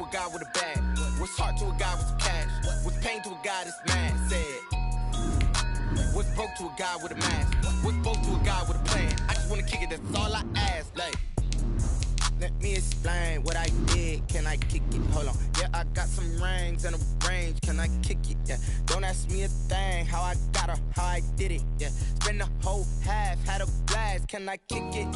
a guy with a bag? What's heart to a guy with some cash? What's pain to a guy that's mad? Said. What's broke to a guy with a mask? What's broke to a guy with a plan? I just wanna kick it, that's all I ask. Like, let me explain what I did. Can I kick it? Hold on. Yeah, I got some rings and a range. Can I kick it? Yeah. Don't ask me a thing. How I got her, how I did it. Yeah. Spend the whole half, had a blast. Can I kick it?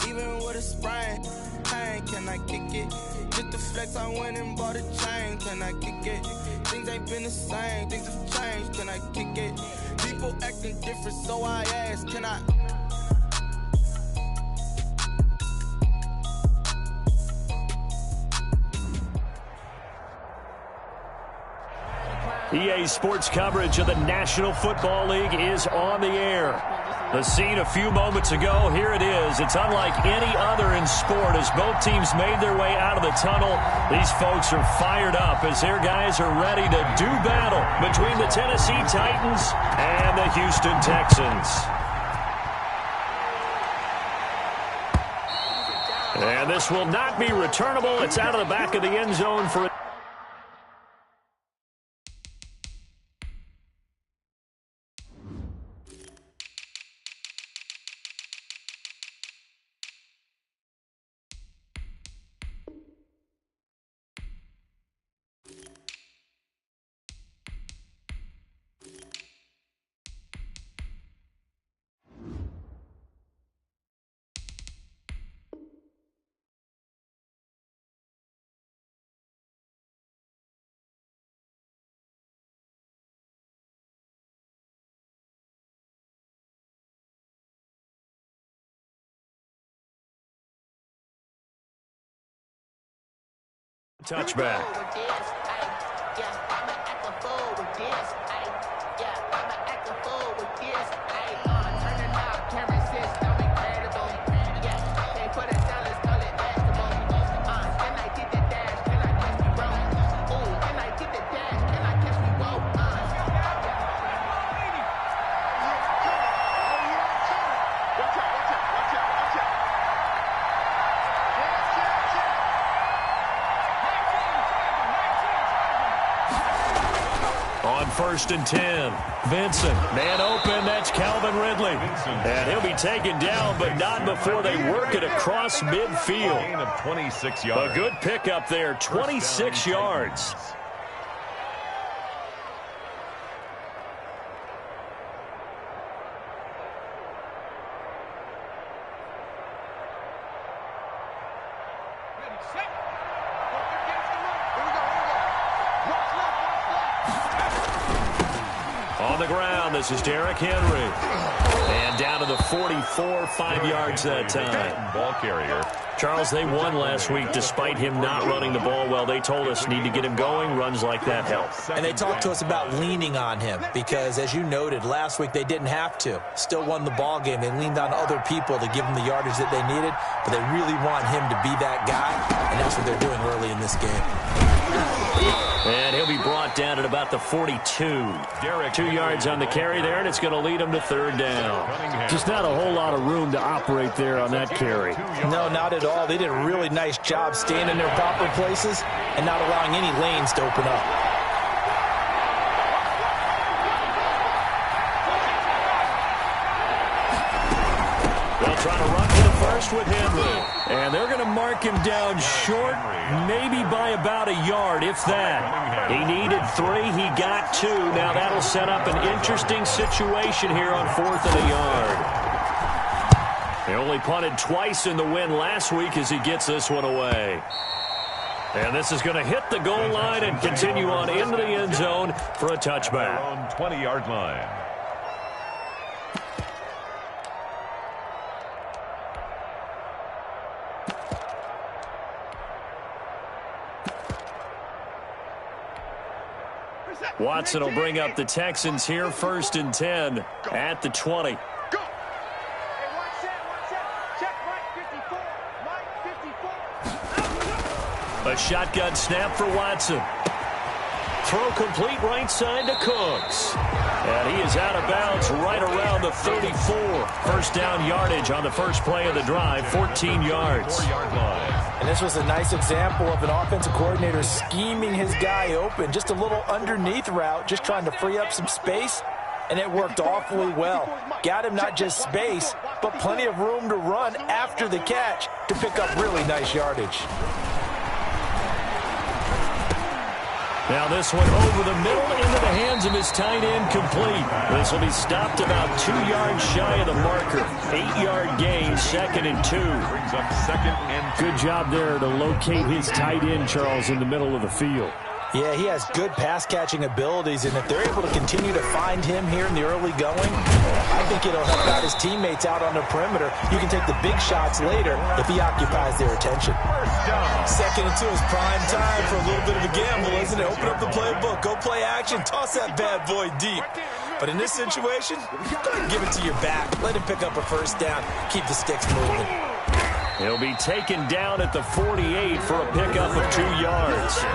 Even with a sprain. Pain, can I kick it? Just the flex, I went and bought a chain. Can I kick it? Things ain't been the same. Things have changed. Can I kick it? People acting different, so I ask, can I? EA Sports coverage of the National Football League is on the air. The scene a few moments ago, here it is. It's unlike any other in sport as both teams made their way out of the tunnel. These folks are fired up as their guys are ready to do battle between the Tennessee Titans and the Houston Texans. And this will not be returnable. It's out of the back of the end zone for a touchback. First and 10. Vincent, man open, that's Calvin Ridley. And he'll be taken down, but not before they work it across midfield. Gain of 26 yards. A good pickup there, 26 yards. On the ground, this is Derrick Henry. And down to the 44, 5 yards that time. Ball carrier. Charles, they won last week despite him not running the ball well. They told us need to get him going. Runs like that help. And they talked to us about leaning on him because, as you noted, last week they didn't have to. Still won the ball game. They leaned on other people to give them the yardage that they needed, but they really want him to be that guy, and that's what they're doing early in this game. And he'll be brought down at about the 42. 2 yards on the carry there, and it's going to lead him to third down. Just not a whole lot of room to operate there on that carry. No, not at all. They did a really nice job staying in their proper places and not allowing any lanes to open up. They'll try to run for the first with Henry. And they're going to mark him down short, maybe by about a yard, if that. He needed 3. He got 2. Now that'll set up an interesting situation here on 4th and a yard. They only punted twice in the win last week as he gets this one away. And this is going to hit the goal line and continue on into the end zone for a touchback. On 20-yard line. Watson will bring up the Texans here, 1st and 10 at the 20. A shotgun snap for Watson. throw complete right side to Cooks. And he is out of bounds right around the 34. First down yardage on the first play of the drive, 14 yards. 4-yard line. And this was a nice example of an offensive coordinator scheming his guy open. Just a little underneath route, just trying to free up some space. And it worked awfully well. Got him not just space, but plenty of room to run after the catch to pick up really nice yardage. Now this one over the middle into the hands of his tight end, complete. This will be stopped about 2 yards shy of the marker. 8-yard gain, 2nd and 2. Brings up 2nd and 2. Good job there to locate his tight end, Charles, in the middle of the field. Yeah, he has good pass-catching abilities, and if they're able to continue to find him here in the early going, I think it'll help out his teammates out on the perimeter. You can take the big shots later if he occupies their attention. 2nd and 2 is prime time for a little bit of a gamble, isn't it? Open up the playbook, go play action, toss that bad boy deep. But in this situation, go ahead and give it to your back. Let him pick up a first down. Keep the sticks moving. He'll be taken down at the 48 for a pickup of 2 yards.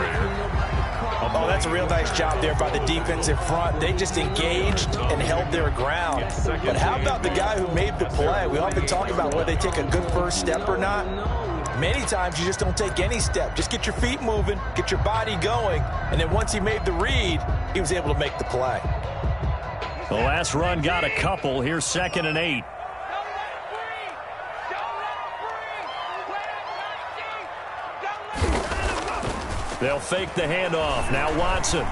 Oh, that's a real nice job there by the defensive front. They just engaged and held their ground. But how about the guy who made the play? We often talk about whether they take a good first step or not. Many times you just don't take any step. Just get your feet moving, get your body going, and then once he made the read, he was able to make the play. The last run got a couple. Here's 2nd and 8. They'll fake the handoff. Now Watson.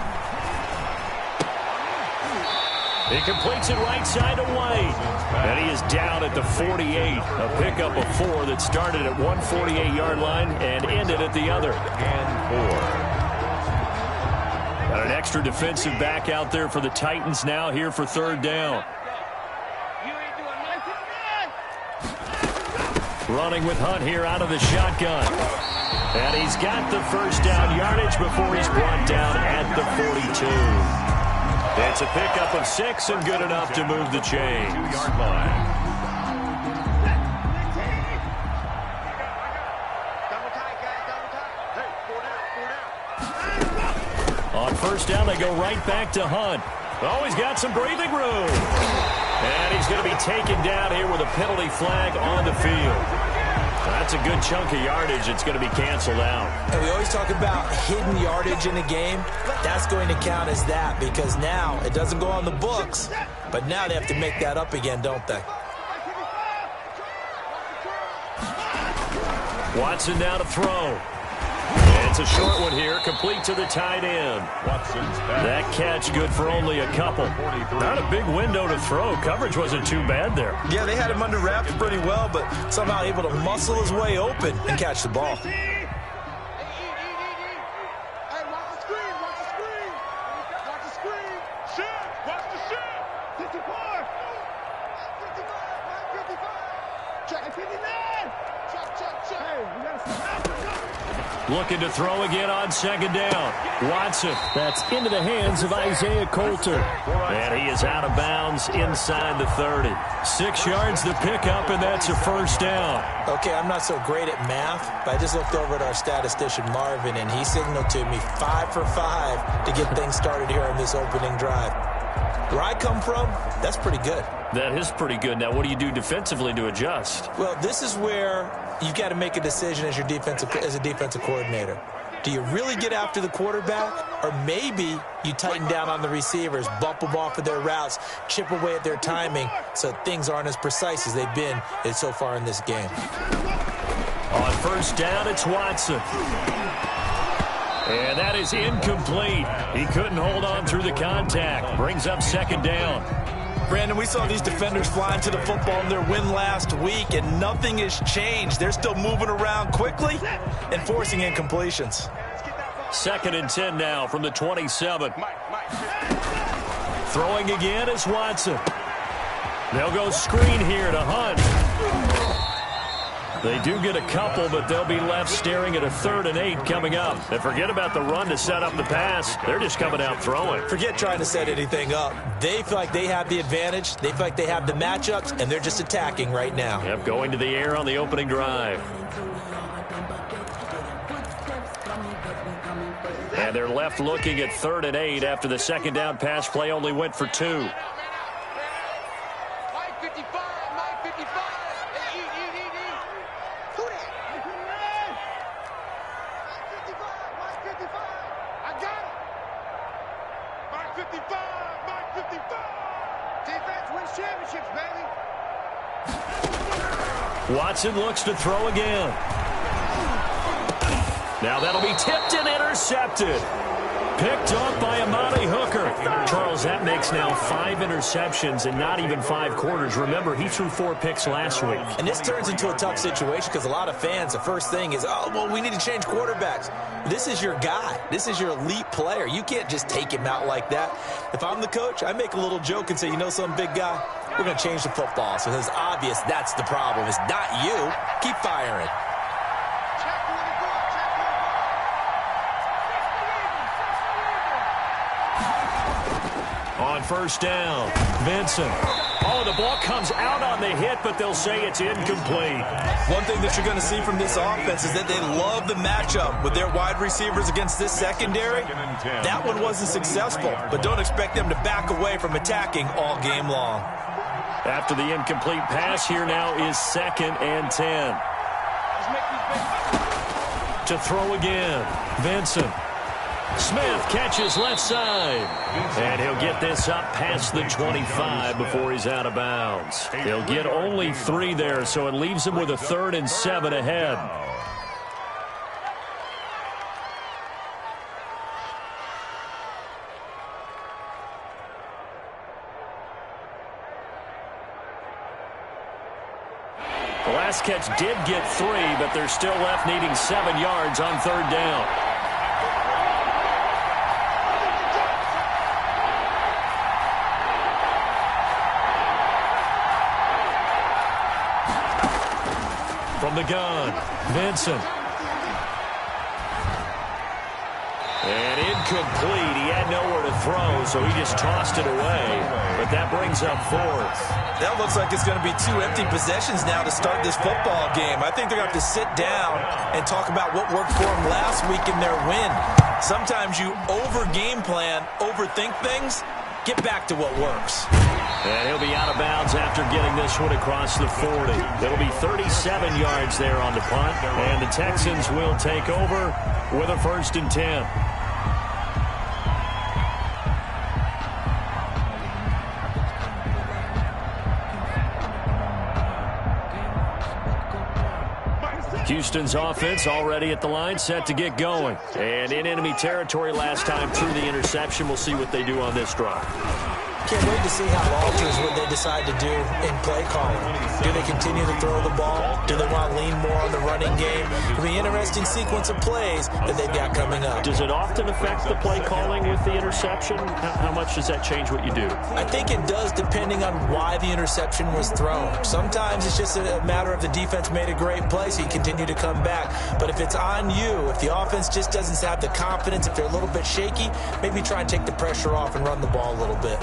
He completes it right side to White. And he is down at the 48. A pickup of 4 that started at 148-yard line and ended at the other. And 4. Got an extra defensive back out there for the Titans now here for 3rd down. Running with Hunt here out of the shotgun. And he's got the first down yardage before he's brought down at the 42. It's a pickup of 6 and good enough to move the chains. 2-yard line. On first down, they go right back to Hunt. Oh, he's got some breathing room. And he's going to be taken down here with a penalty flag on the field. That's a good chunk of yardage. It's going to be canceled out. And we always talk about hidden yardage in a game. That's going to count as that because now it doesn't go on the books, but now they have to make that up again, don't they? Watson now to throw. It's a short one here, complete to the tight end. Watson's back. That catch good for only a couple. Not a big window to throw. Coverage wasn't too bad there. Yeah, they had him under wraps pretty well, but somehow able to muscle his way open and catch the ball. Looking to throw again on 2nd down. Watson. That's into the hands of Isaiah Coulter. And he is out of bounds inside the 30. 6 yards the pickup, and that's a first down. Okay, I'm not so great at math, but I just looked over at our statistician, Marvin, and he signaled to me 5 for 5 to get things started here on this opening drive. Where I come from, that's pretty good. That is pretty good. Now, what do you do defensively to adjust? Well, this is where you've got to make a decision as a defensive coordinator. Do you really get after the quarterback, or maybe you tighten down on the receivers, bump them off of their routes, chip away at their timing so things aren't as precise as they've been so far in this game? On first down, it's Watson. And that is incomplete. He couldn't hold on through the contact. Brings up 2nd down. Brandon, we saw these defenders flying to the football in their win last week, and nothing has changed. They're still moving around quickly and forcing incompletions. 2nd and 10 now from the 27. Throwing again is Watson. They'll go screen here to Hunt. They do get a couple, but they'll be left staring at a 3rd and 8 coming up. And forget about the run to set up the pass. They're just coming out throwing. Forget trying to set anything up. They feel like they have the advantage. They feel like they have the matchups, and they're just attacking right now. Yep, going to the air on the opening drive. And And they're left looking at 3rd and 8 after the second down pass play only went for 2. Watson looks to throw again. Now that'll be tipped and intercepted. Picked up by Amani Hooker. Charles, that makes now 5 interceptions in not even 5 quarters. Remember, he threw 4 picks last week. And this turns into a tough situation because a lot of fans, the first thing is, oh, well, we need to change quarterbacks. This is your guy. This is your elite player. You can't just take him out like that. If I'm the coach, I make a little joke and say, you know something, big guy? We're going to change the football. So it's obvious that's the problem. It's not you. Keep firing. On first down, Vincent. Oh, the ball comes out on the hit, but they'll say it's incomplete. One thing that you're going to see from this offense is that they love the matchup with their wide receivers against this secondary. That one wasn't successful, but don't expect them to back away from attacking all game long. After the incomplete pass, here now is 2nd and 10. To throw again, Vincent. Smith catches left side. And he'll get this up past the 25 before he's out of bounds. He'll get only 3 there, so it leaves him with a 3rd and 7 ahead. The last catch did get 3, but they're still left needing 7 yards on 3rd down. From the gun, Vincent. And incomplete. He had nowhere to throw, so he just tossed it away. But that brings up 4th. That looks like it's going to be 2 empty possessions now to start this football game. I think they're going to have to sit down and talk about what worked for them last week in their win. Sometimes you over-game plan, overthink things. Get back to what works. And he'll be out of bounds after getting this one across the 40. It'll be 37 yards there on the punt. And the Texans will take over with a 1st and 10. Houston's offense already at the line, set to get going. And in enemy territory last time through the interception. We'll see what they do on this drive. Can't wait to see how it alters what they decide to do in play calling. Do they continue to throw the ball? Do they want to lean more on the running game? It'll be an interesting sequence of plays that they've got coming up. Does it often affect the play calling with the interception? How much does that change what you do? I think it does, depending on why the interception was thrown. Sometimes it's just a matter of the defense made a great play, so you continue to come back. But if it's on you, if the offense just doesn't have the confidence, if they're a little bit shaky, maybe try and take the pressure off and run the ball a little bit.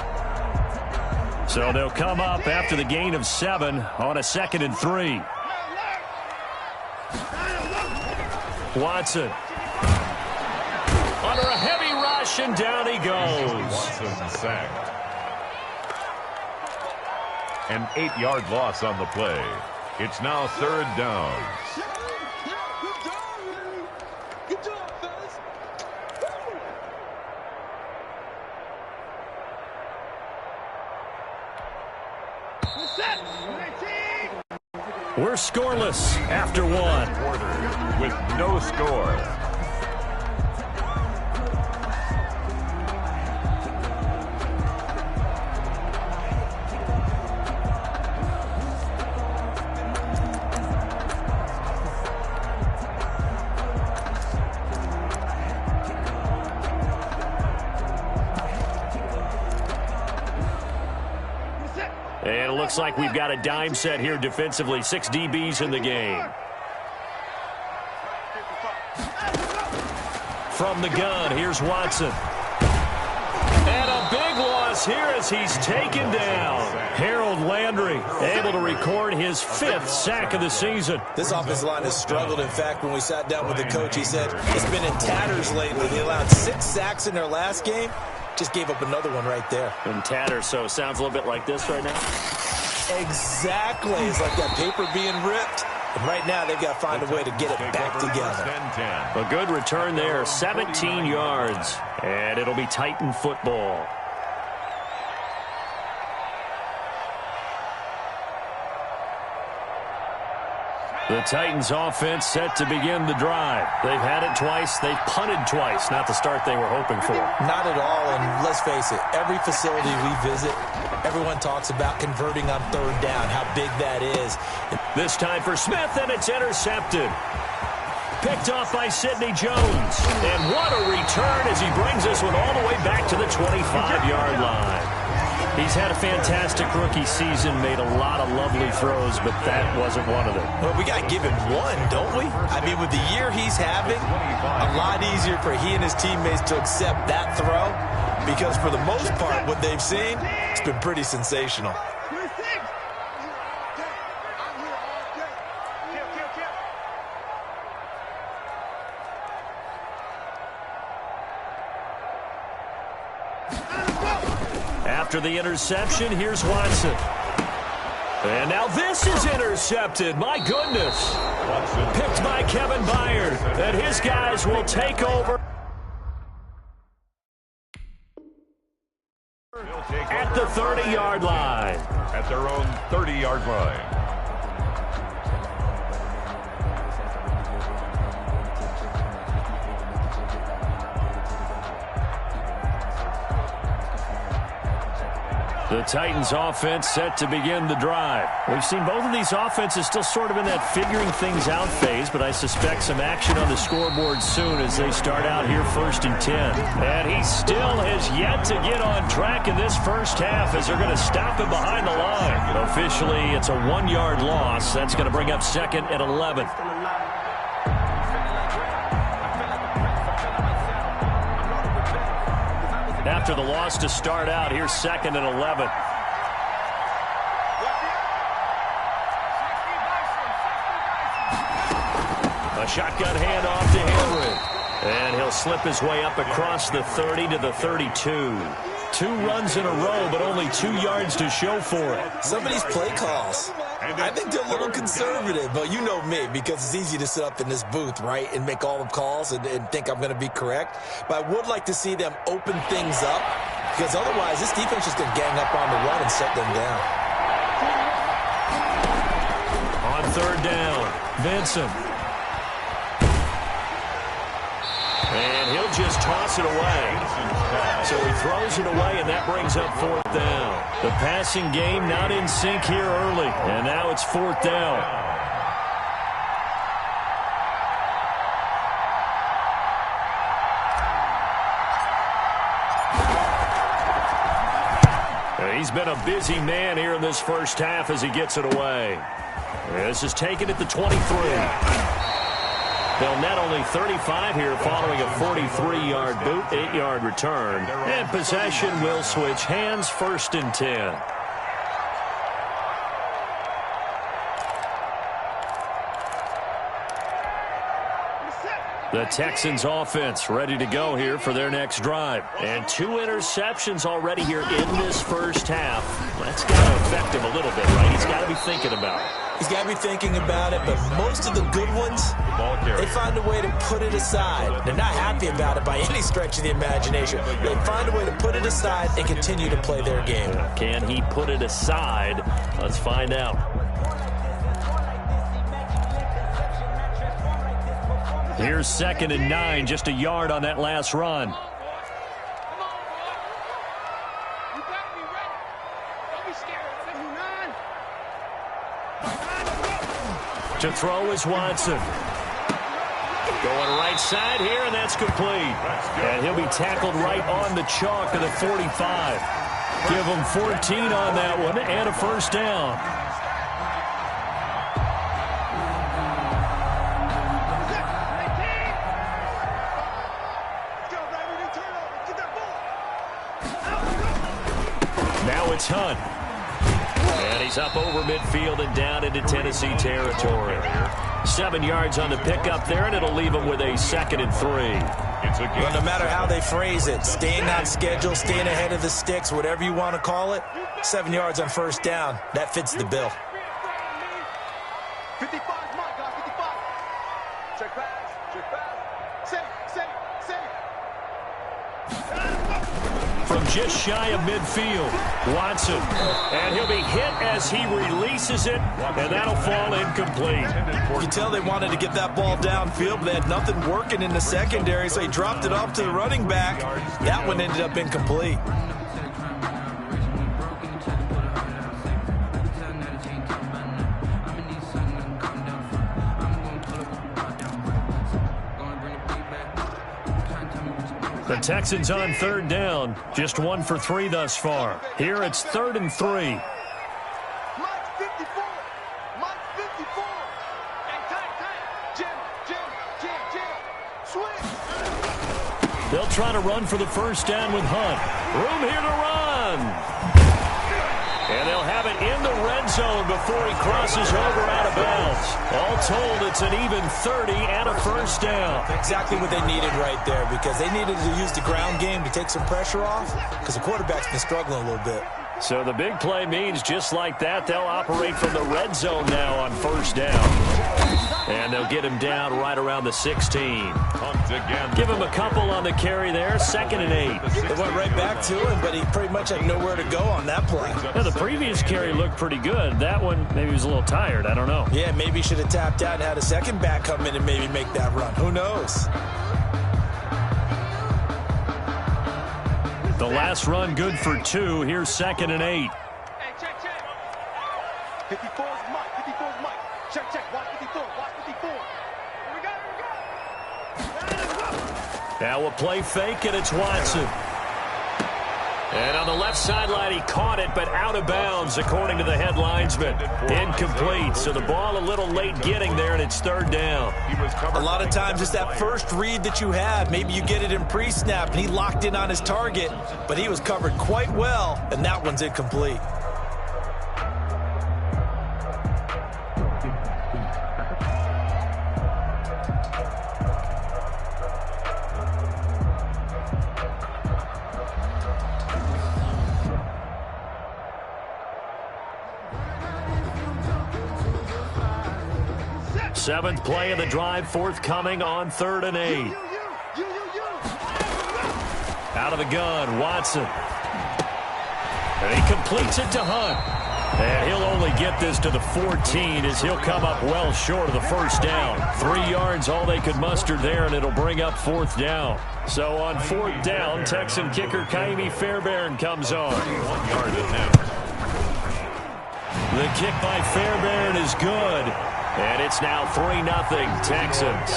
So they'll come up after the gain of 7 on a 2nd and 3. Watson. Under a heavy rush, and down he goes. Watson sacked. An 8-yard loss on the play. It's now 3rd down. We're scoreless after 1. Quarter with no score. And it looks like we've got a dime set here defensively. 6 DBs in the game. From the gun, here's Watson. And a big loss is here as he's taken down. Harold Landry able to record his 5th sack of the season. This offensive line has struggled. In fact, when we sat down with the coach, he said it's been in tatters lately. They allowed 6 sacks in their last game. Just gave up another one right there. In tatters, so it sounds a little bit like this right now. Exactly. It's like that paper being ripped. And right now, they've got to find a way to get it back together. A good return there, 17 yards. And it'll be Titan football. The Titans offense set to begin the drive. They've had it twice. They've punted twice. Not the start they were hoping for. Not at all. And let's face it, every facility we visit, everyone talks about converting on 3rd down, how big that is. This time for Smith, and it's intercepted. Picked off by Sidney Jones. And what a return as he brings us all the way back to the 25-yard line. He's had a fantastic rookie season, made a lot of lovely throws, but that wasn't one of them. Well, we got to give him one, don't we? I mean, with the year he's having, a lot easier for he and his teammates to accept that throw because for the most part, what they've seen, it's been pretty sensational. After the interception, here's Watson. And now this is intercepted. My goodness. Picked by Kevin Byard. And his guys will take over at the 30-yard line. At their own 30-yard line. The Titans offense set to begin the drive. We've seen both of these offenses still sort of in that figuring things out phase, but I suspect some action on the scoreboard soon as they start out here 1st and 10. And he still has yet to get on track in this first half as they're going to stop him behind the line. Officially, it's a 1-yard loss. That's going to bring up 2nd and 11. After the loss to start out, here's 2nd and 11. A shotgun handoff to Henry. And he'll slip his way up across the 30 to the 32. 2 runs in a row, but only 2 yards to show for it. Some of these play calls, I think they're a little conservative, but you know me, because it's easy to sit up in this booth, right, and make all the calls and think I'm going to be correct. But I would like to see them open things up, because otherwise this defense is going to gang up on the run and shut them down. On 3rd down, Vincent. And he'll just toss it away. So he throws it away, and that brings up 4th down. The passing game not in sync here early, and now it's 4th down. He's been a busy man here in this first half as he gets it away. This is taken at the 23. They'll net only 35 here following a 43-yard boot, 8-yard return. And possession will switch hands, 1st and 10. The Texans offense ready to go here for their next drive. And 2 interceptions already here in this first half. That's got to affect him a little bit, right? He's got to be thinking about it. He's got to be thinking about it, but most of the good ones, they find a way to put it aside. They're not happy about it by any stretch of the imagination. They find a way to put it aside and continue to play their game. Can he put it aside? Let's find out. Here's 2nd and 9, just a yard on that last run. To throw is Watson. Going right side here, and that's complete. And he'll be tackled right on the chalk of the 45. Give him 14 on that one and a 1st down. It's Hunt. And he's up over midfield and down into Tennessee territory. 7 yards on the pickup there, and it'll leave him with a 2nd and 3. Well, no matter how they phrase it, staying on schedule, staying ahead of the sticks, whatever you want to call it, 7 yards on first down, that fits the bill. 55, my God, 55. Check pass, safe. From just shy of midfield, Watson. And he'll be hit as he releases it, and that'll fall incomplete. You can tell they wanted to get that ball downfield, but they had nothing working in the secondary, so he dropped it off to the running back. That one ended up incomplete. The Texans on 3rd down. Just 1 for 3 thus far. Here it's 3rd and 3. Mike 54. And tight. Jim. Switch. They'll try to run for the first down with Hunt. Room here to run. And they'll have it in the red zone before he crosses over out of bounds. All told, it's an even 30 and a first down. Exactly what they needed right there, because they needed to use the ground game to take some pressure off, because the quarterback's been struggling a little bit. So the big play means just like that, they'll operate from the red zone now on first down. And they'll get him down right around the 16. Give him a couple on the carry there, 2nd and 8. They went right back to him, but he pretty much had nowhere to go on that play. Yeah, the previous carry looked pretty good. That one, maybe he was a little tired. I don't know. Yeah, maybe he should have tapped out and had a second back come in and maybe make that run. Who knows? The last run good for 2. Here's 2nd and 8. Hey, check. 54's Mike. Check. Watch 54. Here we go. Now a play fake, and it's Watson. And on the left sideline, he caught it, but out of bounds, according to the head linesman. Incomplete, so the ball a little late getting there, and it's 3rd down. A lot of times it's that first read that you have. Maybe you get it in pre-snap, and he locked in on his target, but he was covered quite well, and that one's incomplete. Seventh play of the drive forthcoming on 3rd and 8. Out of the gun, Watson. And he completes it to Hunt. And he'll only get this to the 14 as he'll come up well short of the first down. 3 yards, all they could muster there, and it'll bring up 4th down. So on 4th down, Texan kicker Kaimi Fairbairn comes on. 1 yard attempt. The kick by Fairbairn is good. And it's now 3-0 Texans.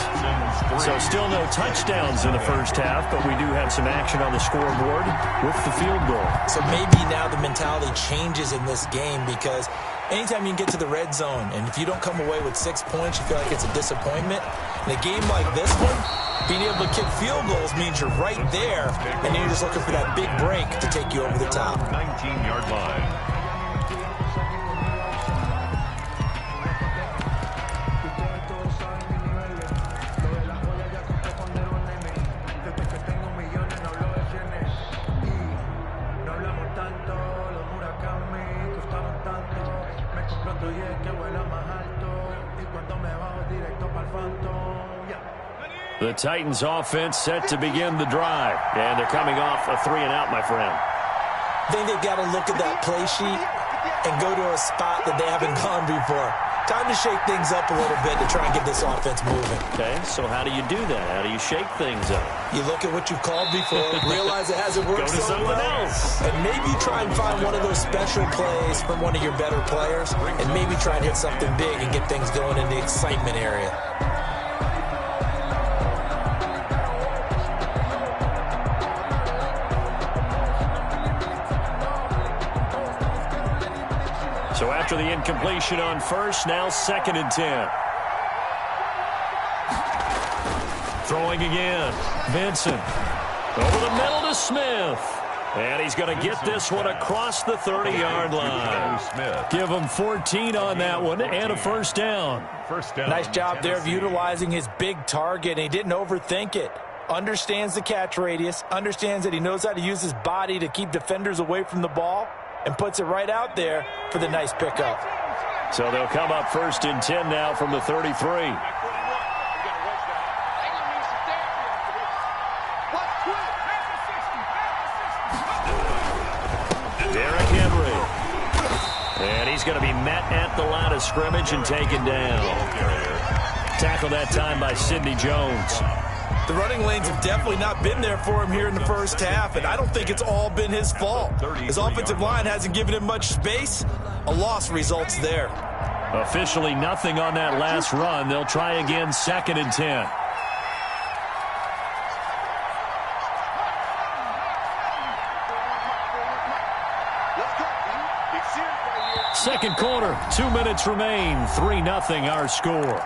So still no touchdowns in the first half, but we do have some action on the scoreboard with the field goal. So maybe now the mentality changes in this game, because anytime you can get to the red zone, and if you don't come away with 6 points, you feel like it's a disappointment. In a game like this one, being able to kick field goals means you're right there, and you're just looking for that big break to take you over the top. 19-yard line. The Titans offense set to begin the drive. And they're coming off a 3-and-out, my friend. I think they've got to look at that play sheet and go to a spot that they haven't gone before. Time to shake things up a little bit to try and get this offense moving. Okay, so how do you do that? How do you shake things up? You look at what you've called before, realize it hasn't worked Go to so something well, else. and maybe try and find one of those special plays from one of your better players, and maybe try and hit something big and get things going in the excitement area. So after the incompletion on first, now 2nd and 10. Throwing again. Vincent. Over the middle to Smith. And he's going to get this one across the 30-yard line. Give him 14 on that one and a first down. Nice job there of utilizing his big target, and he didn't overthink it. Understands the catch radius, understands that he knows how to use his body to keep defenders away from the ball, and puts it right out there for the nice pickup. So they'll come up 1st and 10 now from the 33. And he's going to be met at the line of scrimmage and taken down. Tackled that time by Sidney Jones. The running lanes have definitely not been there for him here in the first half, and I don't think it's all been his fault. His offensive line hasn't given him much space. A loss results there. Officially nothing on that last run. They'll try again 2nd and 10. Second quarter, 2 minutes remain. 3-0 our score.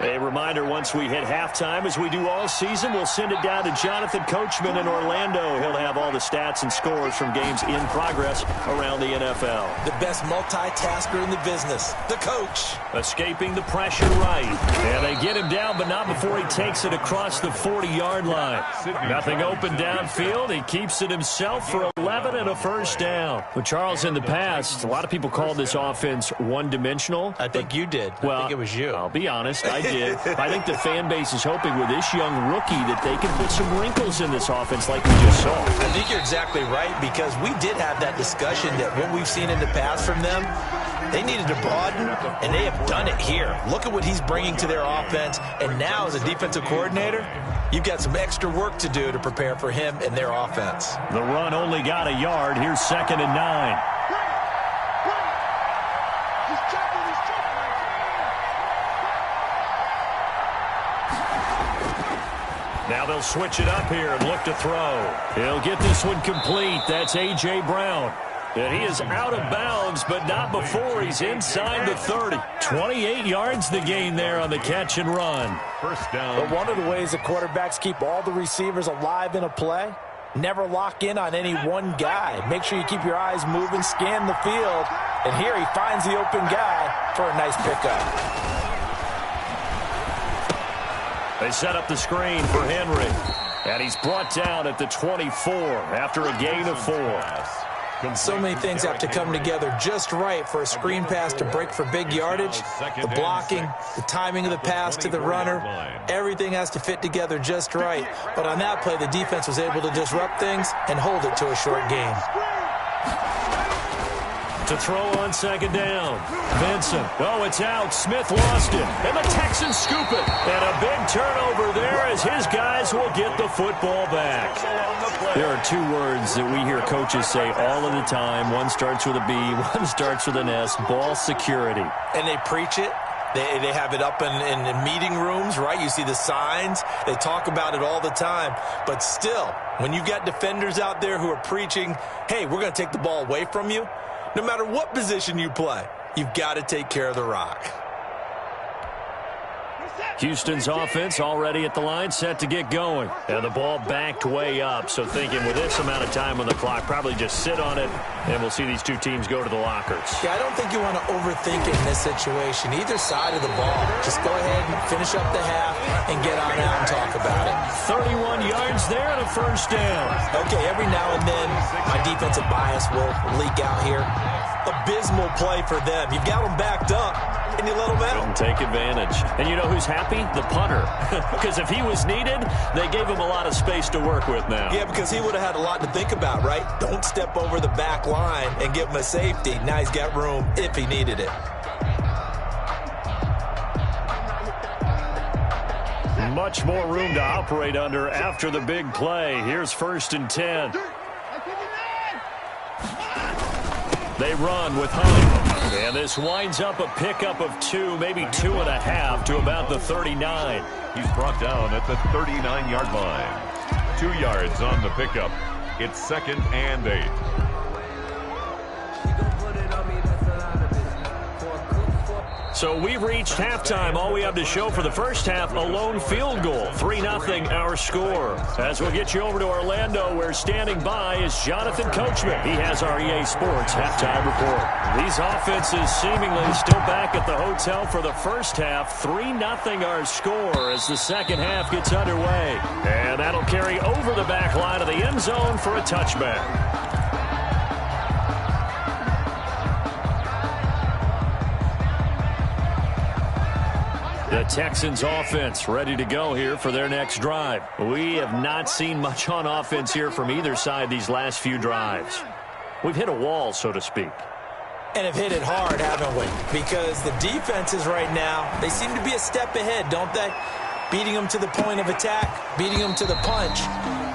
A reminder, once we hit halftime, as we do all season, we'll send it down to Jonathan Coachman in Orlando. He'll have all the stats and scores from games in progress around the NFL. The best multitasker in the business, the coach. Escaping the pressure right. And they get him down, but not before he takes it across the 40-yard line. Nothing open downfield. He keeps it himself for 11 and a first down. Well, Charles, in the past, a lot of people called this offense one-dimensional. I think you did. Well, I think it was you. I'll be honest, I did. I think the fan base is hoping with this young rookie that they can put some wrinkles in this offense like we just saw. I think you're exactly right, because we did have that discussion that what we've seen in the past from them, they needed to broaden, and they have done it here. Look at what he's bringing to their offense, and now as a defensive coordinator, you've got some extra work to do to prepare for him and their offense. The run only got a yard. Here's 2nd and 9. Now they'll switch it up here and look to throw. He'll get this one complete. That's A.J. Brown. And he is out of bounds, but not before he's inside the 30. 28 yards the gain there on the catch and run. First down. But one of the ways the quarterbacks keep all the receivers alive in a play, never lock in on any one guy. Make sure you keep your eyes moving, scan the field. And here he finds the open guy for a nice pickup. They set up the screen for Henry. And he's brought down at the 24 after a gain of 4. So many things have to come together just right for a screen pass to break for big yardage. The blocking, the timing of the pass to the runner, everything has to fit together just right. But on that play, the defense was able to disrupt things and hold it to a short gain. To throw on 2nd down. Vincent. Oh, it's out. Smith lost it. And the Texans scoop it. And a big turnover there as his guys will get the football back. There are 2 words that we hear coaches say all of the time. One starts with a B, one starts with an S. Ball security. And they preach it. They have it up in meeting rooms, right? You see the signs. They talk about it all the time. But still, when you've got defenders out there who are preaching, hey, we're going to take the ball away from you, no matter what position you play, you've got to take care of the rock. Houston's offense already at the line, set to get going. And the ball backed way up, so thinking with this amount of time on the clock, probably just sit on it, and we'll see these 2 teams go to the lockers. Yeah, I don't think you want to overthink it in this situation. Either side of the ball. Just go ahead and finish up the half and get on out and talk about it. 31 yards there and a first down. Okay, every now and then, my defensive bias will leak out here. Abysmal play for them. You've got them backed up, and you let them out. Couldn't take advantage. And you know who's happy? The punter. Because if he was needed, they gave him a lot of space to work with now. Yeah, because he would have had a lot to think about, right? Don't step over the back line and give him a safety. Now he's got room if he needed it. Much more room to operate under after the big play. Here's 1st and 10. They run with Hunt. And this winds up a pickup of 2, maybe 2.5 to about the 39. He's brought down at the 39-yard line. 2 yards on the pickup. It's 2nd and 8. So we've reached halftime. All we have to show for the first half, a lone field goal. 3-0 our score. As we'll get you over to Orlando, where standing by is Jonathan Coachman. He has our EA Sports halftime report. These offenses seemingly still back at the hotel for the first half. 3-0 our score as the second half gets underway. And that'll carry over the back line of the end zone for a touchback. The Texans offense ready to go here for their next drive. We have not seen much on offense here from either side these last few drives. We've hit a wall, so to speak. And have hit it hard, haven't we? Because the defenses right now, they seem to be a step ahead, don't they? Beating them to the point of attack, beating them to the punch.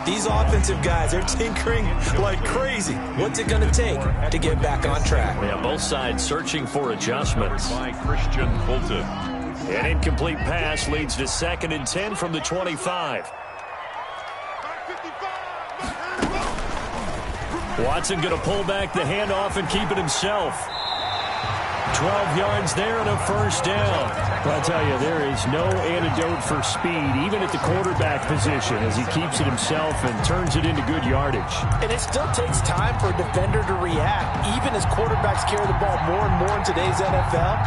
These offensive guys, they're tinkering like crazy. What's it going to take to get back on track? Yeah, both sides searching for adjustments. By Christian Fulton. An incomplete pass leads to 2nd and 10 from the 25. Watson going to pull back the handoff and keep it himself. 12 yards there and a first down. I'll tell you, there is no antidote for speed, even at the quarterback position, as he keeps it himself and turns it into good yardage. And it still takes time for a defender to react. Even as quarterbacks carry the ball more and more in today's NFL,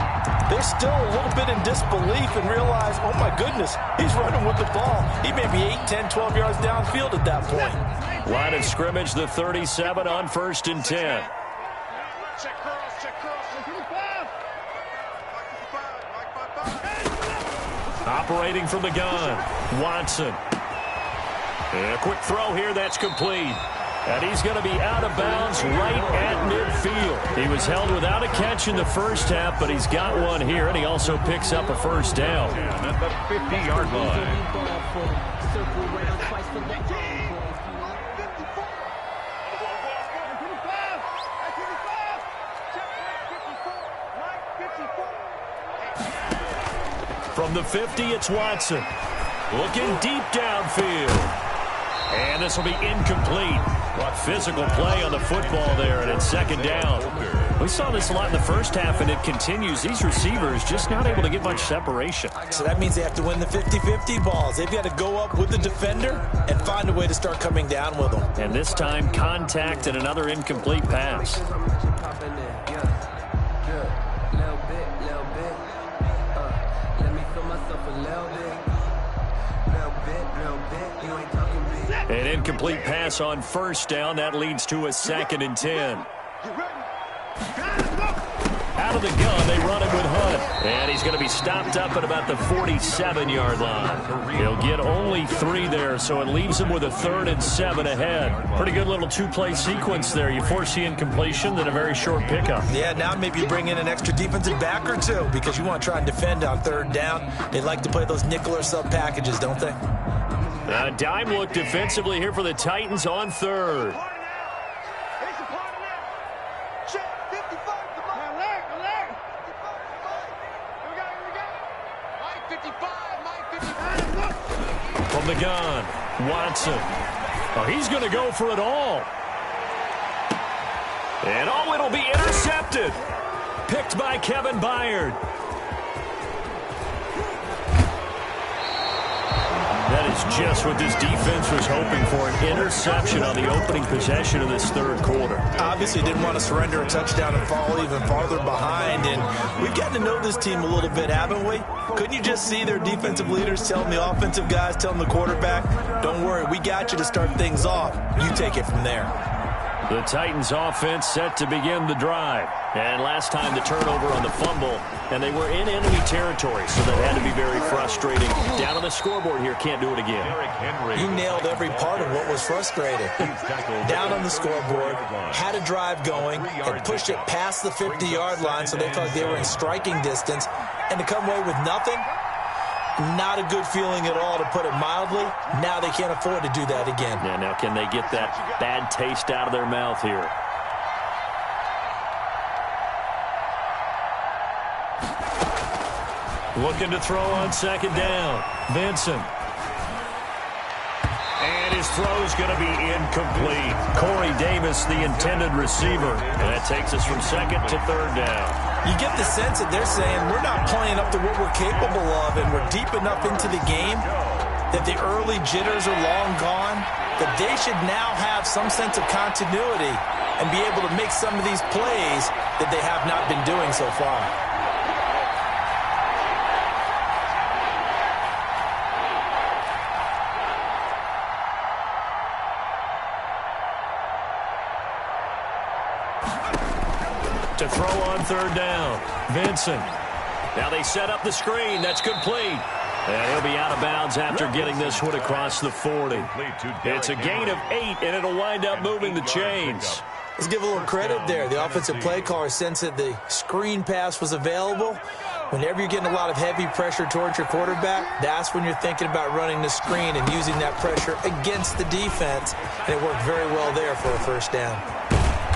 they're still a little bit in disbelief and realize, oh my goodness, he's running with the ball. He may be 8, 10, 12 yards downfield at that point. Line of scrimmage, the 37 on 1st and 10. Operating from the gun, Watson. And a quick throw here, that's complete. And he's going to be out of bounds right at midfield. He was held without a catch in the first half, but he's got one here, and he also picks up a first down. At the 50-yard line. From the 50, it's Watson. Looking deep downfield. And this will be incomplete. What physical play on the football there, and it's 2nd down. We saw this a lot in the first half, and it continues. These receivers just not able to get much separation. So that means they have to win the 50-50 balls. They've got to go up with the defender and find a way to start coming down with them. And this time, contact and another incomplete pass. An incomplete pass on first down. That leads to a 2nd and 10. Out of the gun, they run him with Hunt. And he's going to be stopped up at about the 47-yard line. He'll get only 3 there, so it leaves him with a 3rd and 7 ahead. Pretty good little 2-play sequence there. You force the incompletion, then a very short pickup. Yeah, now maybe bring in an extra defensive back or two because you want to try and defend on 3rd down. They like to play those nickel or sub packages, don't they? A dime look defensively here for the Titans on 3rd. From the gun, Watson. Oh, he's going to go for it all. And oh, it'll be intercepted. Picked by Kevin Byard. That is just what this defense was hoping for, an interception on the opening possession of this 3rd quarter. Obviously didn't want to surrender a touchdown and fall even farther behind, and we've gotten to know this team a little bit, haven't we? Couldn't you just see their defensive leaders telling the offensive guys, telling the quarterback, don't worry, we got you to start things off. You take it from there. The Titans offense set to begin the drive. And last time the turnover on the fumble, and they were in enemy territory, so that had to be very frustrating. Down on the scoreboard here, can't do it again. You nailed every part of what was frustrating. Down on the scoreboard, had a drive going, and pushed it past the 50-yard line so they felt like they were in striking distance, and to come away with nothing, not a good feeling at all, to put it mildly. Now they can't afford to do that again. Yeah, now can they get that bad taste out of their mouth here? Looking to throw on 2nd down. Vincent. And His throw's going to be incomplete. Corey Davis, the intended receiver. And that takes us from second to third down. You get the sense that they're saying we're not playing up to what we're capable of, and we're deep enough into the game that the early jitters are long gone, that they should now have some sense of continuity and be able to make some of these plays that they have not been doing so far. To throw on third down, Vincent. Now they set up the screen. That's complete. And he'll be out of bounds after getting this one across the 40. It's a gain of 8, and it'll wind up moving the chains. Let's give a little credit there. The offensive play caller sensed that the screen pass was available. Whenever you're getting a lot of heavy pressure towards your quarterback, that's when you're thinking about running the screen and using that pressure against the defense. And it worked very well there for a first down.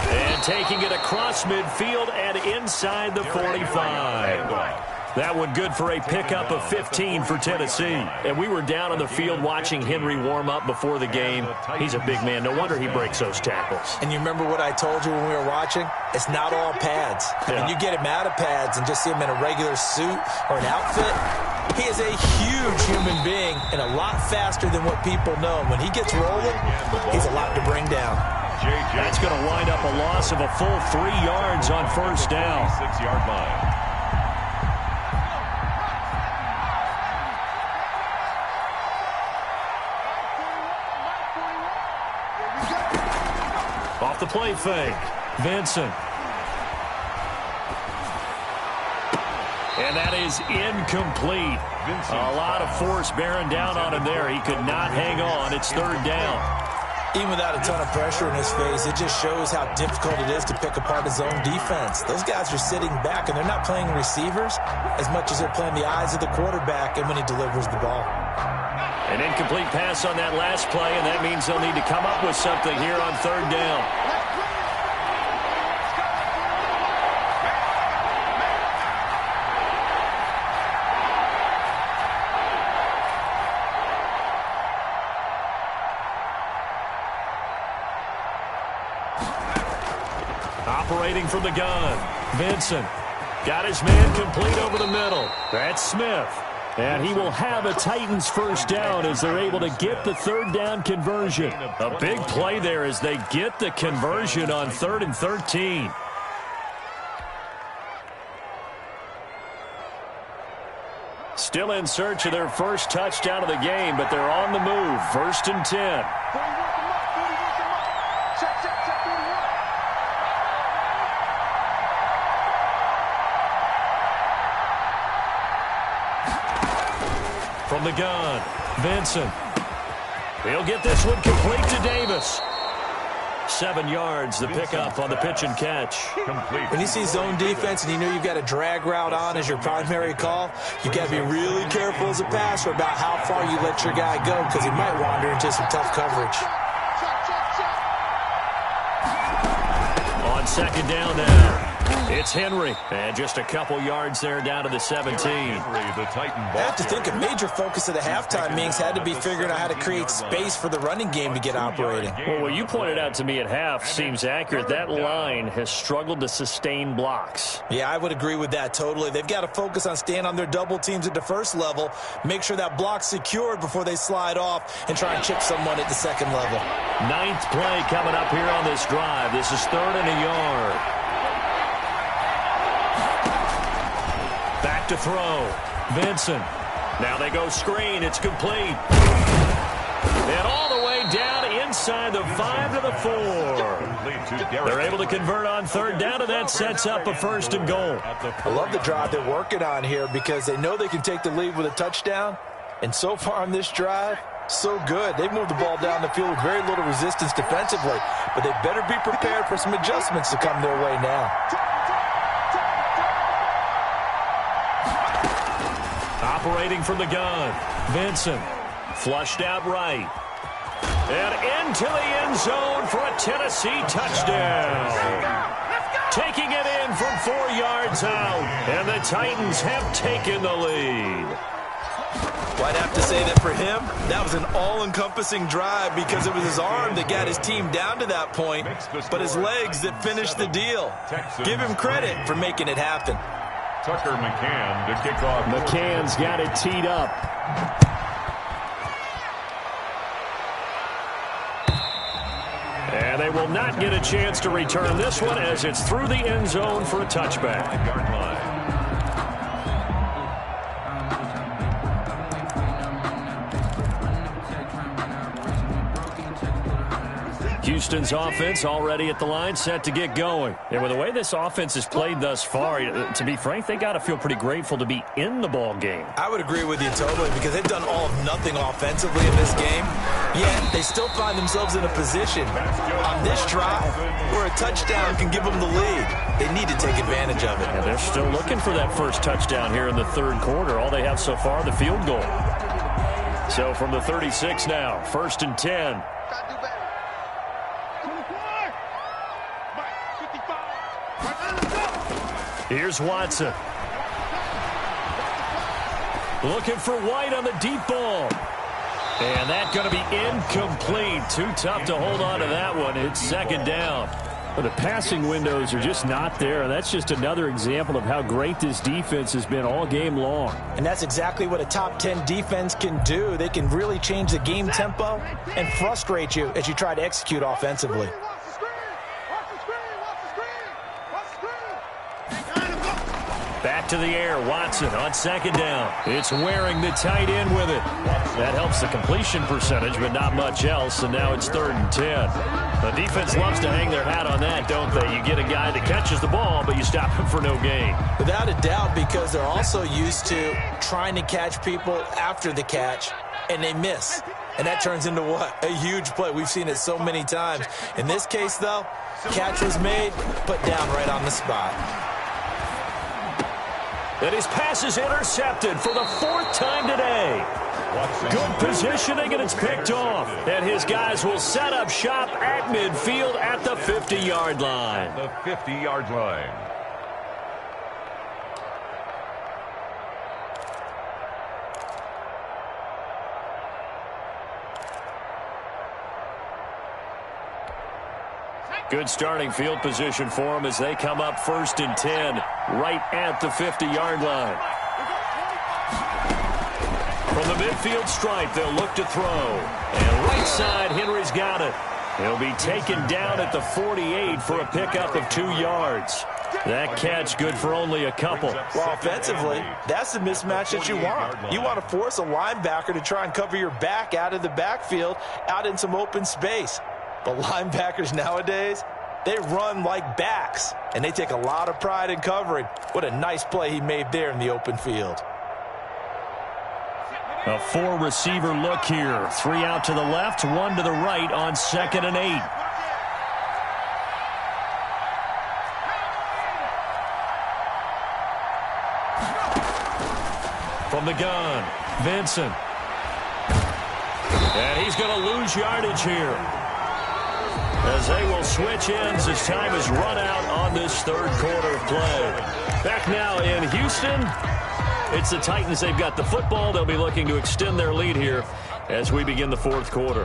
And taking it across midfield and inside the 45. That one good for a pickup of 15 for Tennessee. And we were down on the field watching Henry warm up before the game. He's a big man. No wonder he breaks those tackles. And you remember what I told you when we were watching? It's not all pads. I mean, you get him out of pads and just see him in a regular suit or an outfit. He is a huge human being and a lot faster than what people know. When he gets rolling, he's a lot to bring down. That's going to wind up a loss of a full 3 yards on first down. 6-yard line. Off the play fake, Vincent. And that is incomplete. A lot of force bearing down on him there. He could not hang on. It's third down. Even without a ton of pressure in his face, it just shows how difficult it is to pick apart his own defense. Those guys are sitting back, and they're not playing receivers as much as they're playing the eyes of the quarterback and when he delivers the ball. An incomplete pass on that last play, and that means they'll need to come up with something here on third down. Operating from the gun, Vincent. Got his man complete over the middle. That's Smith. And he will have a Titans first down as they're able to get the third down conversion. A big play there as they get the conversion on 3rd and 13. Still in search of their first touchdown of the game, but they're on the move. 1st and 10. From the gun, Vincent. He'll get this one complete to Davis. 7 yards, the pickup on the pitch and catch. When you see zone defense and you know you've got a drag route on as your primary call, you've got to be really careful as a passer about how far you let your guy go because he might wander into some tough coverage. On second down now. It's Henry. And just a couple yards there down to the 17. I have to think a major focus of the halftime meetings had to be figuring out how to create space for the running game to get operating. Well, what you pointed out to me at half seems accurate. That line has struggled to sustain blocks. Yeah, I would agree with that totally. They've got to focus on staying on their double teams at the first level, make sure that block's secured before they slide off and try and chip someone at the second level. 9th play coming up here on this drive. This is 3rd and a yard. Back to throw. Vincent. Now they go screen. It's complete. And all the way down inside the 5 to the 4. They're able to convert on third down, and that sets up a 1st and goal. I love the drive they're working on here because they know they can take the lead with a touchdown. And so far on this drive, so good. They've moved the ball down the field with very little resistance defensively. But they better be prepared for some adjustments to come their way now. Operating from the gun, Vincent. Flushed out right. And into the end zone for a Tennessee touchdown. Taking it in from 4 yards out. And the Titans have taken the lead. Well, I'd have to say that for him, that was an all-encompassing drive because it was his arm that got his team down to that point, but his legs that finished the deal. Give him credit for making it happen. Tucker McCann to kick off. McCann's got it teed up. And they will not get a chance to return this one as it's through the end zone for a touchback. Yard line. Houston's offense already at the line, set to get going. And with the way this offense has played thus far, to be frank, they got to feel pretty grateful to be in the ball game. I would agree with you totally because they've done all of nothing offensively in this game, yet they still find themselves in a position on this drive where a touchdown can give them the lead. They need to take advantage of it. And they're still looking for that first touchdown here in the third quarter. All they have so far, the field goal. So from the 36 now, 1st and 10. Here's Watson. Looking for White on the deep ball. And that's going to be incomplete. Too tough to hold on to that one. It's 2nd down. Well, the passing windows are just not there. That's just another example of how great this defense has been all game long. And that's exactly what a top 10 defense can do. They can really change the game tempo and frustrate you as you try to execute offensively. Back to the air, Watson on 2nd down. It's wearing the tight end with it. That helps the completion percentage, but not much else, and now it's 3rd and 10. The defense loves to hang their hat on that, don't they? You get a guy that catches the ball, but you stop him for no gain. Without a doubt, because they're also used to trying to catch people after the catch, and they miss. And that turns into what? A huge play. We've seen it so many times. In this case, though, catch was made, put down right on the spot. And his pass is intercepted for the 4th time today. Good positioning, and it's picked off. And his guys will set up shop at midfield at the 50-yard line. The 50-yard line. Good starting field position for them as they come up 1st and 10, right at the 50-yard line. From the midfield stripe, they'll look to throw. And right side, Henry's got it. He'll be taken down at the 48 for a pickup of 2 yards. That catch good for only a couple. Well, offensively, that's the mismatch that you want. You want to force a linebacker to try and cover your back out of the backfield, out in some open space. But linebackers nowadays, they run like backs, and they take a lot of pride in covering. What a nice play he made there in the open field. A 4-receiver look here. 3 out to the left, 1 to the right on 2nd and 8. From the gun, Vincent. And he's going to lose yardage here, as they will switch ends as time is run out on this 3rd quarter of play. Back now in Houston, it's the Titans. They've got the football. They'll be looking to extend their lead here as we begin the 4th quarter.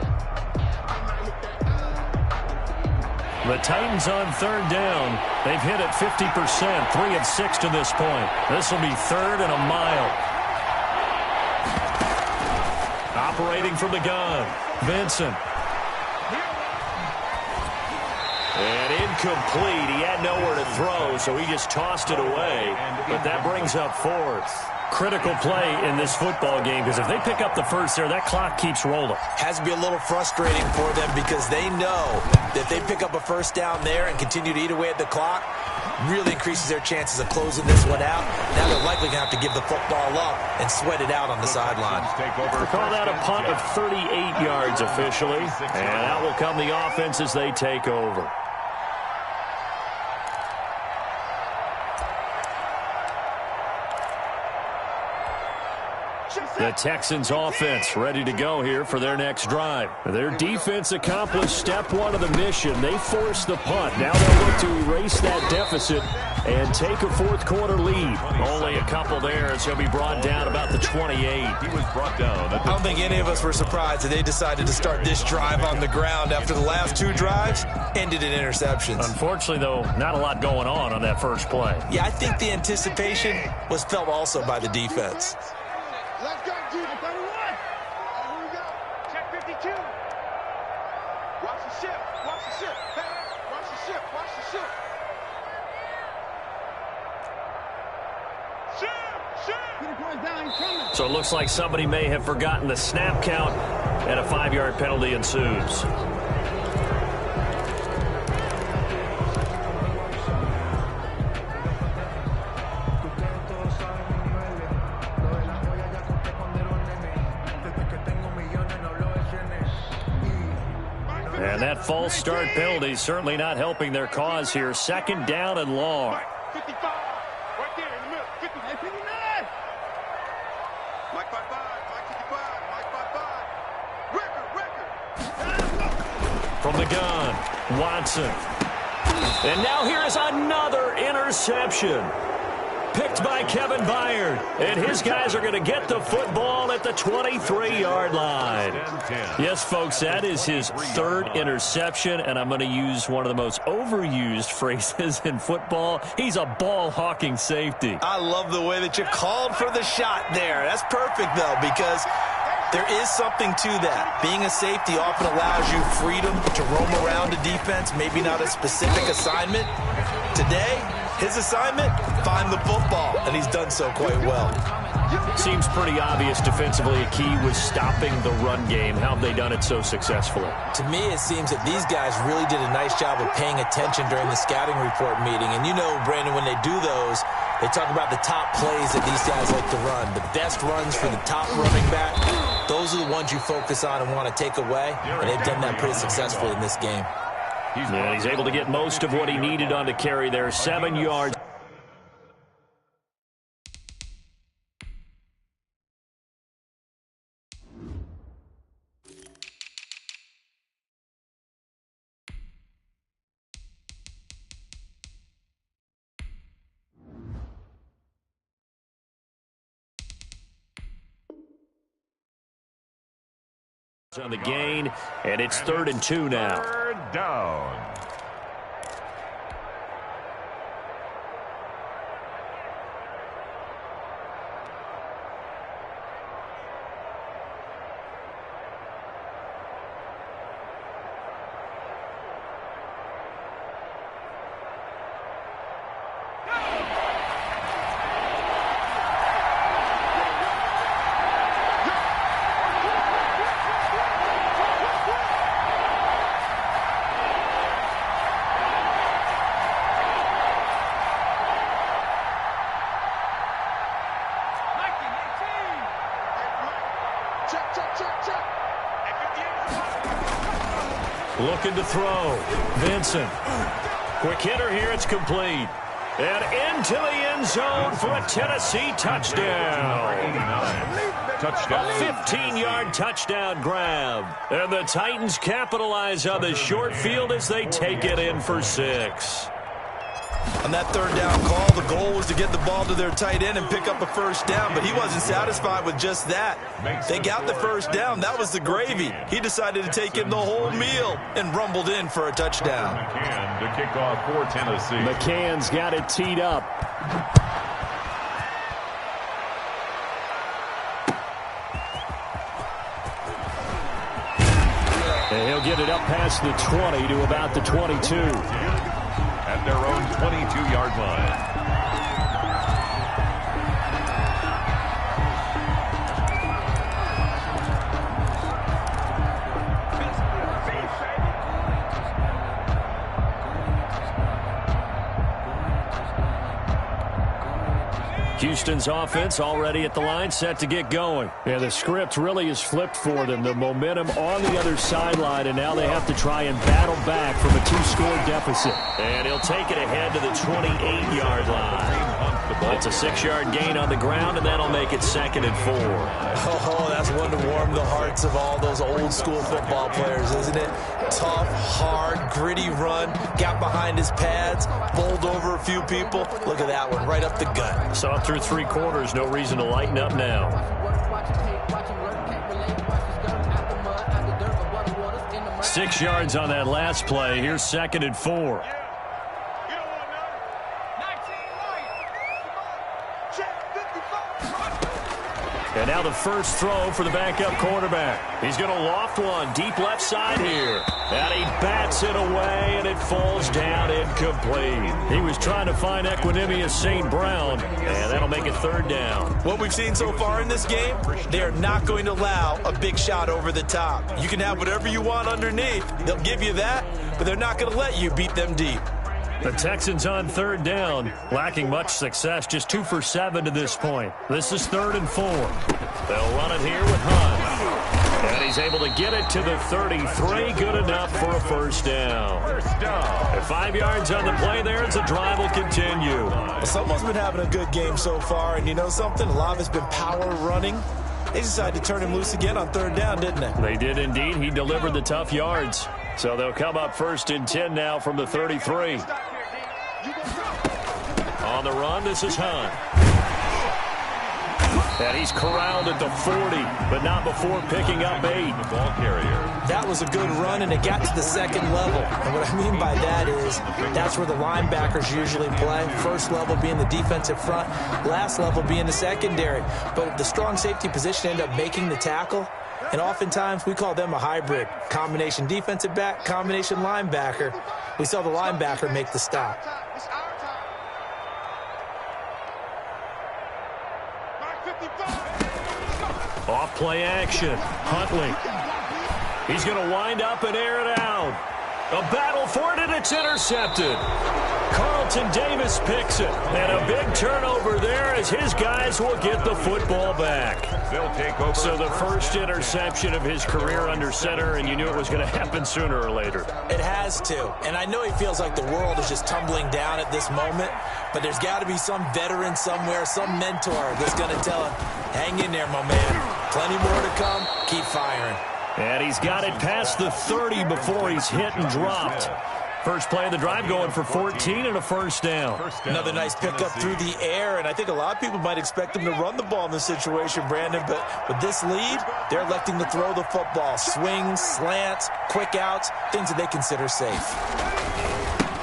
The Titans on 3rd down. They've hit it 50%, 3 of 6 to this point. This will be 3rd and a mile. Operating from the gun, Vincent. And incomplete. He had nowhere to throw, so he just tossed it away. But that brings up 4th. Critical play in this football game, because if they pick up the first there, that clock keeps rolling. Has to be a little frustrating for them because they know that if they pick up a first down there and continue to eat away at the clock, really increases their chances of closing this one out. Now they're likely going to have to give the football up and sweat it out on the sideline. We'll call that a punt of 38 yards officially, and out will come the offense as they take over. The Texans offense ready to go here for their next drive. Their defense accomplished step one of the mission. They forced the punt. Now they'll look to erase that deficit and take a fourth-quarter lead. Only a couple there as he'll be brought down about the 28. He was brought down. I don't think any of us were surprised that they decided to start this drive on the ground after the last two drives ended in interceptions. Unfortunately, though, not a lot going on that first play. Yeah, I think the anticipation was felt also by the defense. Let's go, G. 31. Here we go. Check 52. Watch the ship. Watch the ship. Hey, watch the ship. Watch the ship. So it looks like somebody may have forgotten the snap count, and a 5-yard penalty ensues. And that false start penalty certainly not helping their cause here. Second down and long. 55. Right there in the middle. 50. Hey, 59. Mike 55. Mike 55. Mike 55. Record. From the gun, Watson. And now here is another interception. Picked by Kevin Byard. And his guys are going to get the football at the 23-yard line. Yes, folks, that is his third interception, and I'm going to use one of the most overused phrases in football. He's a ball-hawking safety. I love the way that you called for the shot there. That's perfect, though, because there is something to that. Being a safety often allows you freedom to roam around a defense, maybe not a specific assignment. Today, his assignment, find the football, and he's done so quite well. Seems pretty obvious defensively a key was stopping the run game. How have they done it so successfully? To me, it seems that these guys really did a nice job of paying attention during the scouting report meeting. And you know, Brandon, when they do those, they talk about the top plays that these guys like to run. The best runs for the top running back, those are the ones you focus on and want to take away. And they've done that pretty successfully in this game. Yeah, he's able to get most of what he needed on the carry there. 7 yards. On the gain, and it's 3rd and 2 now. Third down. Looking to throw. Vincent. Quick hitter here. It's complete. And into the end zone for a Tennessee touchdown. Touchdown. A 15-yard touchdown grab. And the Titans capitalize on the short field as they take it in for 6. On that third down call, the goal was to get the ball to their tight end and pick up a first down, but he wasn't satisfied with just that. They got the first down. That was the gravy. He decided to take him the whole meal and rumbled in for a touchdown. McCann to kick off for Tennessee. McCann's got it teed up. And he'll get it up past the 20 to about the 22. At their own 22-yard line. Houston's offense already at the line, set to get going. And the script really is flipped for them. The momentum on the other sideline, and now they have to try and battle back from a 2-score deficit. And he'll take it ahead to the 28-yard line. Well, it's a 6-yard gain on the ground, and that'll make it 2nd and 4. Oh, that's one to warm the hearts of all those old-school football players, isn't it? Tough, hard, gritty run, got behind his pads, bowled over a few people. Look at that one, right up the gut. Saw it through 3 quarters, no reason to lighten up now. 6 yards on that last play. Here's 2nd and 4. And now the first throw for the backup quarterback. He's going to loft one deep left side here. And he bats it away, and it falls down incomplete. He was trying to find Equanimous St. Brown, and that'll make it 3rd down. What we've seen so far in this game, they are not going to allow a big shot over the top. You can have whatever you want underneath. They'll give you that, but they're not going to let you beat them deep. The Texans on 3rd down, lacking much success, just 2 for 7 to this point. This is 3rd and 4. They'll run it here with Hunt. And he's able to get it to the 33, good enough for a 1st down. At 5 yards on the play there, as the drive will continue. Well, someone's been having a good game so far, and you know something? A lot of it's been power running. They decided to turn him loose again on 3rd down, didn't they? They did indeed. He delivered the tough yards. So they'll come up 1st and 10 now from the 33. On the run, this is Hunt. And he's corralled at the 40, but not before picking up 8. The ball carrier. That was a good run, and it got to the 2nd level. And what I mean by that is that's where the linebackers usually play. First level being the defensive front, last level being the secondary. But the strong safety position ended up making the tackle. And oftentimes we call them a hybrid. Combination defensive back, combination linebacker. We saw the linebacker make the stop. Off play action. Huntley. He's going to wind up and air it out. A battle for it, and it's intercepted. Carlton Davis picks it. And a big turnover there as his guys will get the football back. They'll take over. So the first interception of his career under center, and you knew it was going to happen sooner or later. It has to. And I know he feels like the world is just tumbling down at this moment, but there's got to be some veteran somewhere, some mentor that's going to tell him, hang in there, my man. Plenty more to come. Keep firing. And he's got it past the 30 before he's hit and dropped. First play of the drive going for 14 and a 1st down. Another nice pickup through the air, and I think a lot of people might expect him to run the ball in this situation, Brandon, but with this lead, they're electing to throw the football. Swings, slants, quick outs, things that they consider safe.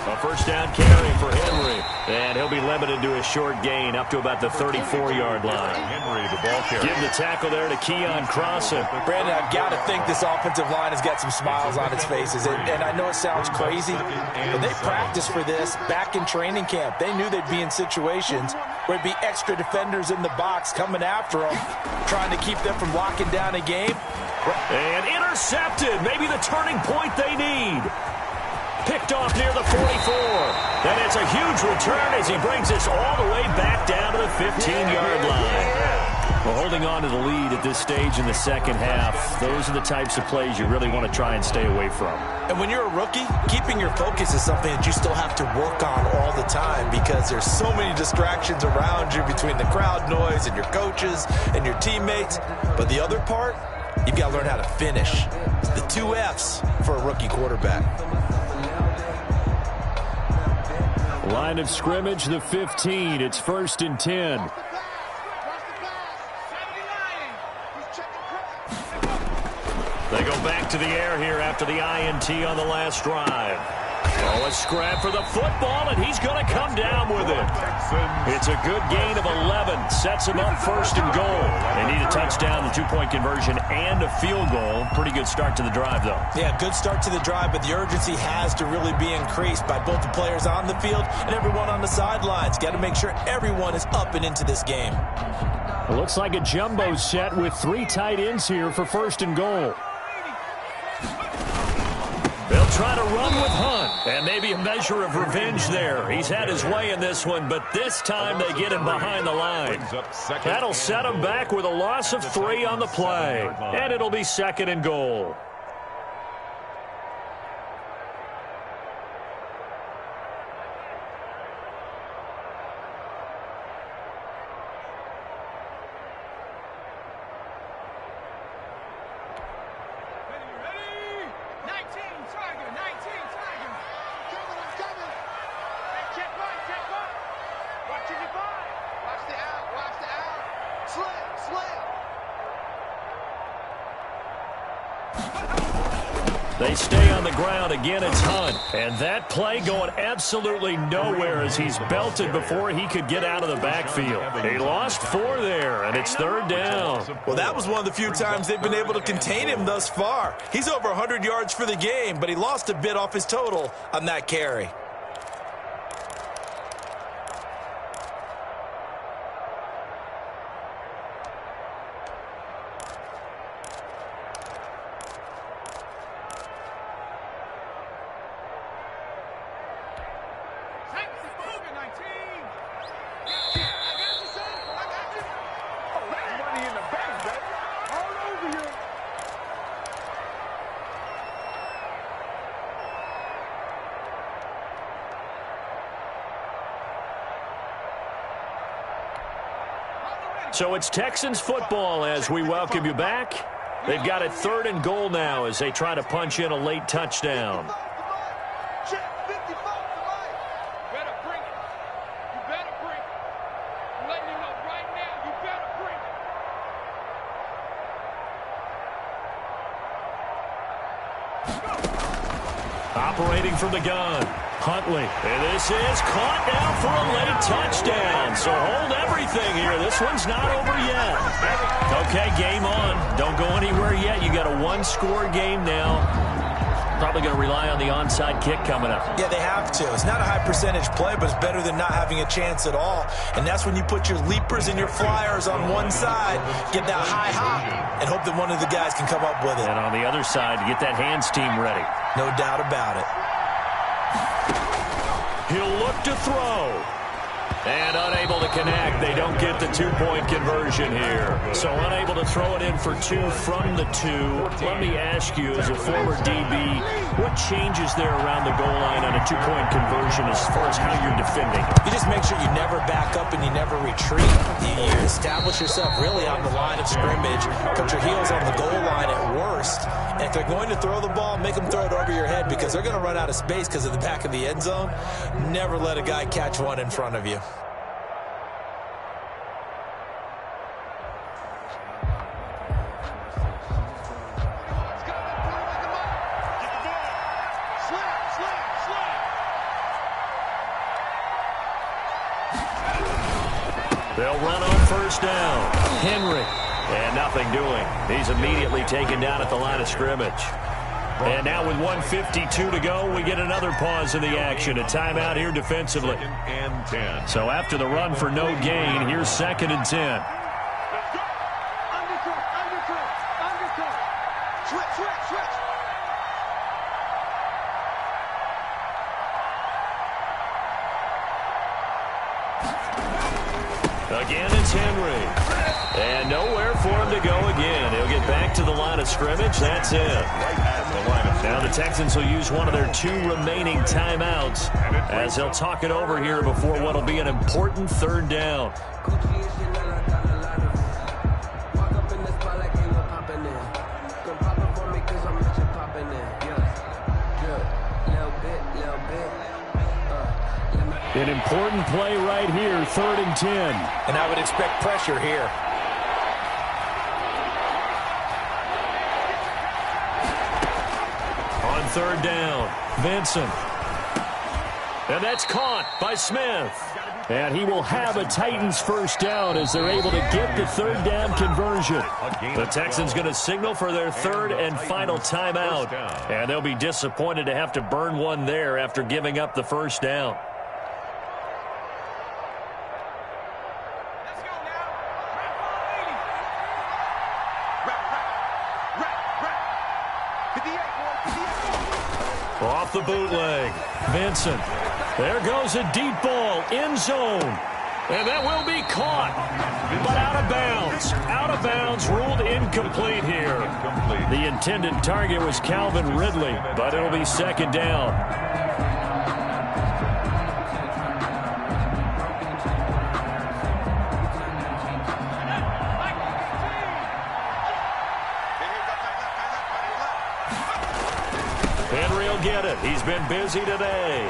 A 1st down carry for Henry. And he'll be limited to a short gain up to about the 34-yard line. Henry, the ball carrier. Give the tackle there to Keon Crossan. Brandon, I've got to think this offensive line has got some smiles on its faces. And I know it sounds crazy, but they practiced for this back in training camp. They knew they'd be in situations where it'd be extra defenders in the box coming after them, trying to keep them from locking down a game. And intercepted. Maybe the turning point they need. Picked off near the 44. And it's a huge return as he brings this all the way back down to the 15-yard line. Well, holding on to the lead at this stage in the second half, those are the types of plays you really want to try and stay away from. And when you're a rookie, keeping your focus is something that you still have to work on all the time because there's so many distractions around you between the crowd noise and your coaches and your teammates. But the other part, you've got to learn how to finish. The 2 F's for a rookie quarterback. Line of scrimmage, the 15. It's 1st and 10. They go back to the air here after the INT on the last drive. Oh, a scrap for the football, and he's going to come down with it. It's a good gain of 11. Sets him up 1st and goal. They need a touchdown, the 2-point conversion, and a field goal. Pretty good start to the drive, though. Yeah, good start to the drive, but the urgency has to really be increased by both the players on the field and everyone on the sidelines. Got to make sure everyone is up and into this game. It looks like a jumbo set with 3 tight ends here for 1st and goal. They'll try to run with Hunt, and maybe a measure of revenge there. He's had his way in this one, but this time they get him behind the line. That'll set him back with a loss of 3 on the play, and it'll be 2nd and goal. They stay on the ground. Again, it's Hunt. And that play going absolutely nowhere as he's belted before he could get out of the backfield. He lost 4 there, and it's 3rd down. Well, that was one of the few times they've been able to contain him thus far. He's over 100 yards for the game, but he lost a bit off his total on that carry. So it's Texans football as we welcome you back. They've got it 3rd and goal now as they try to punch in a late touchdown. Operating from the gun, Huntley. And this is caught now for a late touchdown. So hold everything here. This one's not over yet. Okay, game on. Don't go anywhere yet. You got a 1-score game now. Probably going to rely on the onside kick coming up. Yeah, they have to. It's not a high percentage play, but it's better than not having a chance at all. And that's when you put your leapers and your flyers on one side, get that high hop, and hope that one of the guys can come up with it. And on the other side, get that hands team ready. No doubt about it. He'll look to throw. And unable to connect. They don't get the 2-point conversion here. So unable to throw it in for 2 from the 2. Let me ask you, as a former DB, what changes there around the goal line on a 2-point conversion as far as how you're defending? You just make sure you never back up and you never retreat. You establish yourself really on the line of scrimmage. Put your heels on the goal line at worst. And if they're going to throw the ball, make them throw it over your head because they're going to run out of space because of the back of the end zone. Never let a guy catch one in front of you. They'll run on 1st down. Henry. And nothing doing. He's immediately taken down at the line of scrimmage. And now with 1:52 to go, we get another pause in the action. A timeout here defensively. And 10. So after the run for no gain, here's 2nd and 10. Again, it's Henry. And nowhere for him to go again. He'll get back to the line of scrimmage. That's it. Now the Texans will use one of their 2 remaining timeouts as they'll talk it over here before what will be an important 3rd down. An important play right here, 3rd and 10. And I would expect pressure here. On 3rd down, Vincent. And that's caught by Smith. And he will have a Titans 1st down as they're able to get the 3rd down conversion. The Texans going to signal for their 3rd and final timeout. And they'll be disappointed to have to burn one there after giving up the 1st down. Off the bootleg, Vincent. There goes a deep ball, end zone. And that will be caught, but out of bounds. Out of bounds, ruled incomplete here. The intended target was Calvin Ridley, but it'll be 2nd down. Henry will get it. He's been busy today.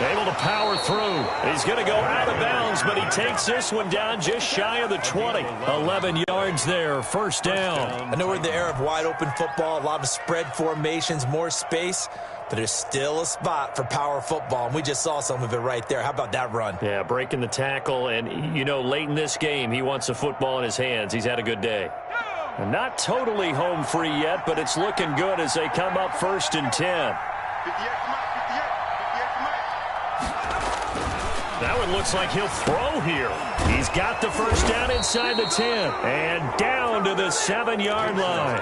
Able to power through. He's going to go out of bounds, but he takes this one down just shy of the 20. 11 yards there, first down. I know we're in the era of wide-open football, a lot of spread formations, more space, but there's still a spot for power football, and we just saw some of it right there. How about that run? Yeah, breaking the tackle, and, you know, late in this game, he wants the football in his hands. He's had a good day. And not totally home free yet, but it's looking good as they come up 1st and 10. That one looks like he'll throw here. He's got the first down inside the 10 and down to the 7-yard line.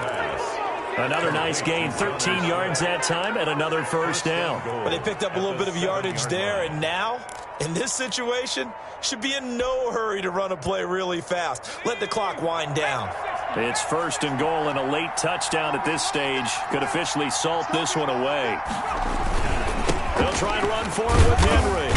Another nice gain, 13 yards that time, and another first down. Well, they picked up a little bit of yardage there, and now, in this situation, should be in no hurry to run a play really fast. Let the clock wind down. It's 1st and goal, and a late touchdown at this stage could officially salt this one away. They'll try and run for it with Henry.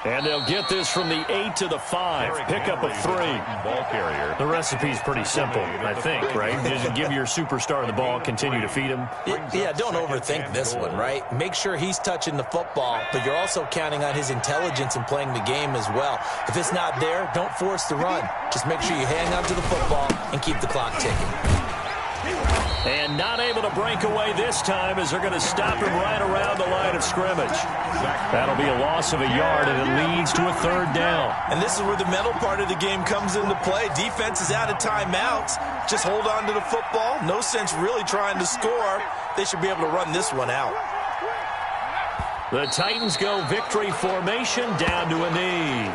And they'll get this from the 8 to the 5. Pickup of 3. Ball carrier. The recipe's pretty simple, I think, right? Just give your superstar the ball, continue to feed him. Yeah, don't overthink this one, right? Make sure he's touching the football, but you're also counting on his intelligence in playing the game as well. If it's not there, don't force the run. Just make sure you hang on to the football and keep the clock ticking. And not able to break away this time as they're going to stop him right around the line of scrimmage. That'll be a loss of a yard, and it leads to a 3rd down. And this is where the mental part of the game comes into play. Defense is out of timeouts. Just hold on to the football. No sense really trying to score. They should be able to run this one out. The Titans go victory formation down to a knee.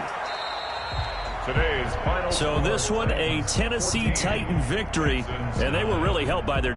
Today's final. So this one, a Tennessee Titan victory, and they were really helped by their